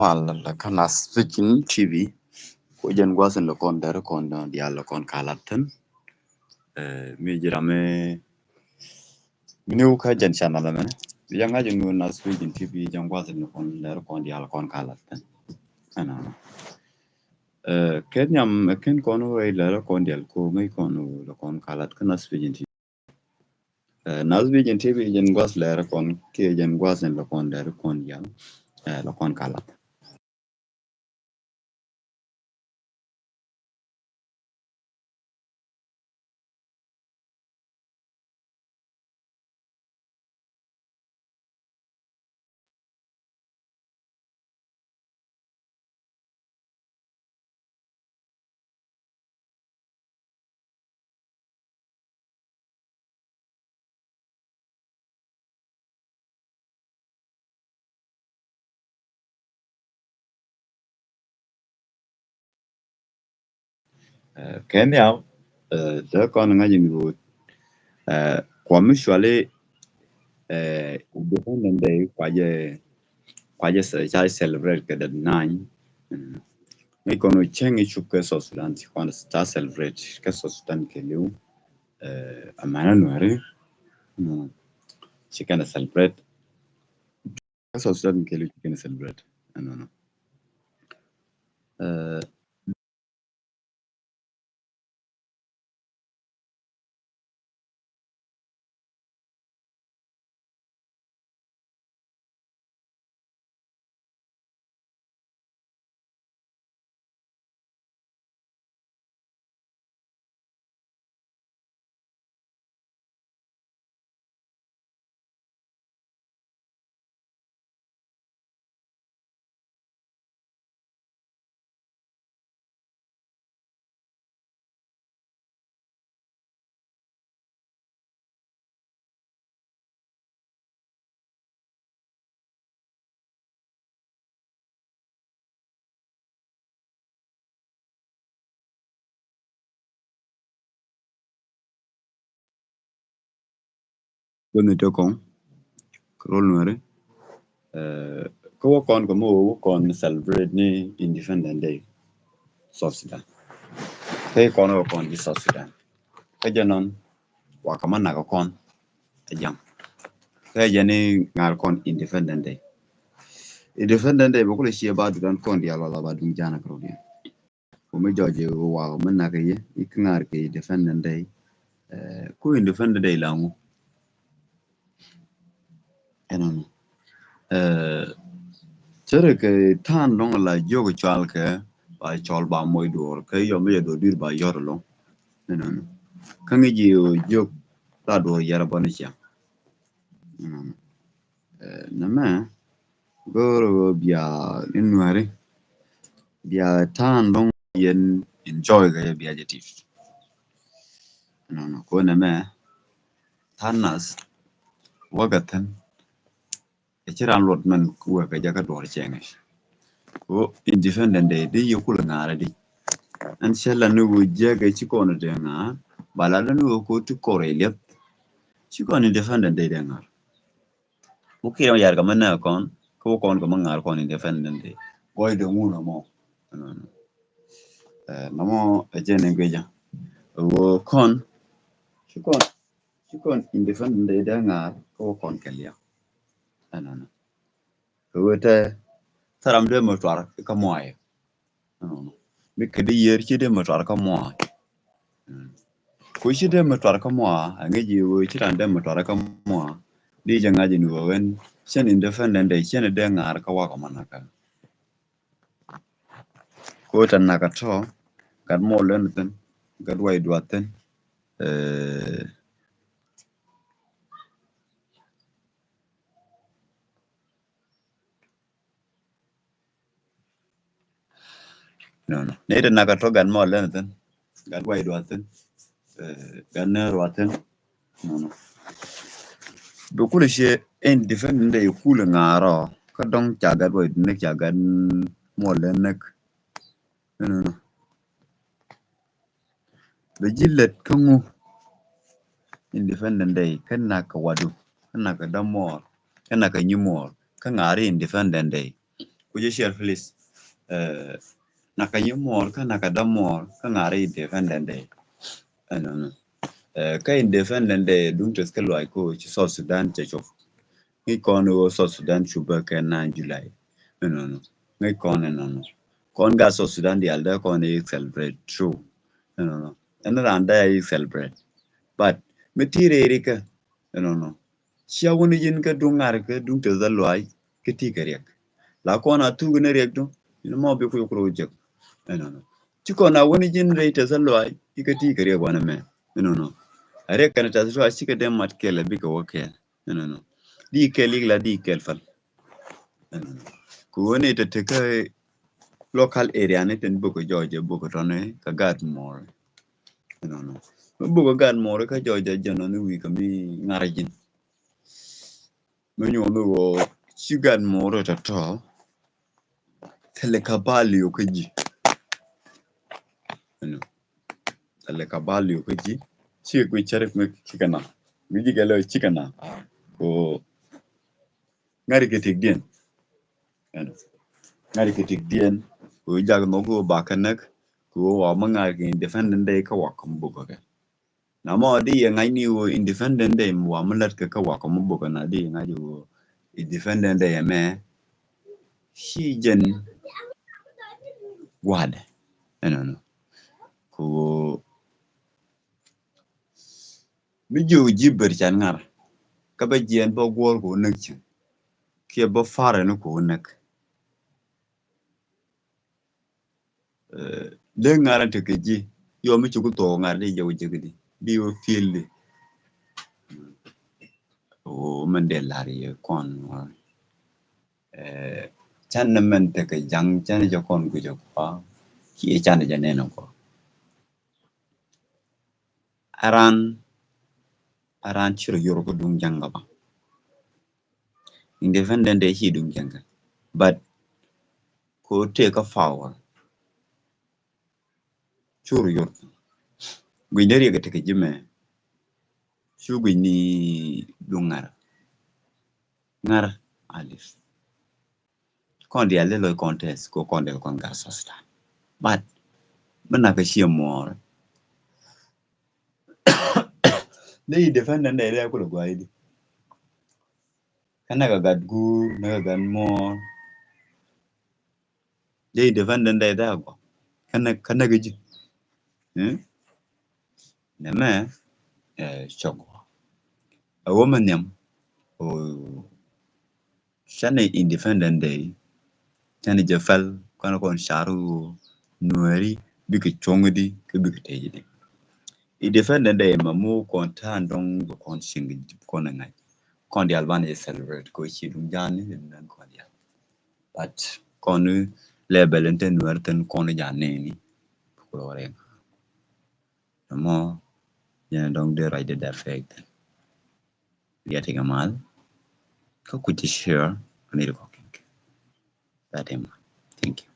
Alla kana speaking TV ko jen gwasen lo kon dere kon di alla kon kalaten mi jirame minu ka jen channel men yang aja nu na speaking TV jen gwasen lo kon dere kon di alla kon kalaten ana ken nyam ken kono e la kon di al ko mai kono lo kon kalat kana speaking TV na speaking TV jen gwas le kon ke jen gwasen lo kon dere kon di alla lo kon kalat ken yaw de kon ngaji mi kwa mishwale Independent Day kwaje sai celebrate ke the 9 mi kono chengi chuke so Sudan ti kono sta celebrate ke so Sudan ke liu amana nuare she can celebrate ke so Sudan ke liu can celebrate no no bunu to kon rol nuare ko kon ko mo kon celebrate ni Independent Day South Sudan ke kono kon di South Sudan ke janon wakamana ko kon jam ke jani ngal kon Independent Day Independent Day bokule shi ba dudan kon di ala ba dum jana ko di ko me joje wa man na ke ikngar ke Independent Day ko Independent Day la mu enon chere ke tan long la jogo chal ke ba chol ba moy dor ke yo me do dir ba yorlo enon kangi ji jog ta do yara bon cha na ma goro bia inware bia tan long yen enjoy ga bia jetif no ko na ma tanas wagatan kiran lot man kuwa ka jaga dor chenga ko Independent Day di yukul ngara di an shella nu jaga chikono de nga bala nu ko tu koreliet chikono Independent Day de ngar mukira yar ga manna kon ko kon ko mangar kon Independent Day boy de nguna mo namo ejene gbeja wo kon chikon Independent Day de ngar ko kon kelia anana ko te taram de mo twar ka moy mi kedi yer chide mo twar ka moy ko chide mo twar ka moy angeji wo chirande mo twar ka moy di janga ji nu wen chen Independent Day chen de ngar ka wa ka manaka ko tan naka to kad mo len ten kad way duaten no no ne de naka to gad mo len ten gad way duaten gad ne duaten no no do kule she Independent Day kule ngaro ka dong cha gad way ne cha gad mo len nek no no be jillet kangu Independent Day kan naka wadu kan naka damor kan naka nyumor kan ngari Independent Day kuje share please nakanyumor ka nakadamor ka ngare independent day no ka independent day dum tes ka loy ko ci South Sudan ci chof ngi kono South Sudan chuba ka na July no ngi kono no kon ga South Sudan di alda kono celebrate true no and anda celebrate but metire erika no chia woni yin ka dungar ka dum tes da loy ka ti kariyak la kona tu ne rek do mo be ko ko jek no ci kona woni jin reita sallo ai ikati kare gwana me no are kana ta so asi ka dem mat kele bi ko ke no di kele la di kel fal ko woni ta te ka local area ne ten bugo joje bugo tone ka gad more no bugo gad more ka joje jano ni wi ka mi ngarajin no nyo no ci gad more ta to tele ka bali o ka ji no tele ka bali o ka ji ci ko chere me kikana mi ji gelo chikana ko ngari ketik dien ngari ketik dien ko jag no go bakanak ko wa manga ke independent day ka wa kam bugo ke na mo di ngai ni wo independent day wa malat ka wa kam bugo na di ngai wo independent day me shi jen wad no ko mi ju jiber chan ngar ka ba jien bo gor ko nak chin ke ba fara no ko nak de ngara te ke ji yo mi chu ko to ngar di jaw jigdi bi wo field o Mandela ri kon chan na men te ke jang chan jo kon gu jo pa ki chan ja ne no ko aran chiro yoro ko dum janga ba independent day hi dum janga but ko te ka fawa churo yor gwi ne ri ga te ke jime shu gwi ni ngar alif kon di ale lo contest ko kon del kon gar sosta but mana ka shi mo ne independent day le ko lo gwa idi kana ga gad gu na ga gan mo le independent day da ko kana ga ji ne me chogo a woman yam o shane independent day tani jafal kono kon sharu nuari biki chongdi ke biki tejidi independent day mamu kon tan dong kon singi kon ngai kon di albania celebrate ko chi dum jani nan kon dia but kon label enten nuarten kon jani ni ko re mo yana dong de right the effect getting a mal ko kuti share ni ko that him thank you